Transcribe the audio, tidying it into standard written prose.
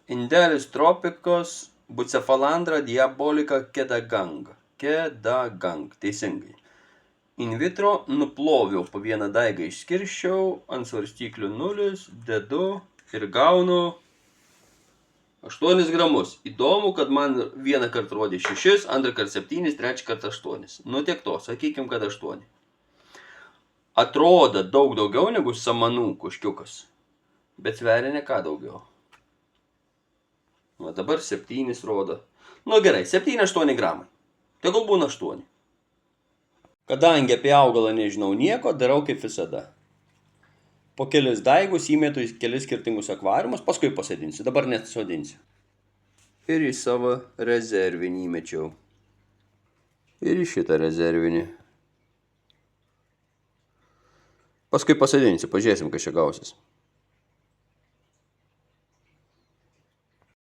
Indelis tropicus bucephalandra diabolica kedagang. Kedagang, teisingai. In vitro nuploviau po vieną daigą išskirsčiau, ant svarstyklių 0, dedu ir gaunu 8 gramus. Įdomu, kad man vieną kartą rodė 6, antrą kartą 7, trečią kartą 8. Nu tiek to, sakykim, kad 8. Atrodo daug daugiau negu samanų kuškiukas, bet sveria ne ką daugiau. Va dabar 7 rodo. Nu gerai, 7-8 gramai. Tegul būna 8. Kadangi apie augalą nežinau nieko, darau kaip visada. Po kelis daigus įmetu į kelis skirtingus akvariumus, paskui pasodinsiu, dabar net sodinsiu. Ir į savo rezervinį įmečiau. Ir į šitą rezervinį. Paskui pasodinsiu, pažiūrėsim, kas čia gausis.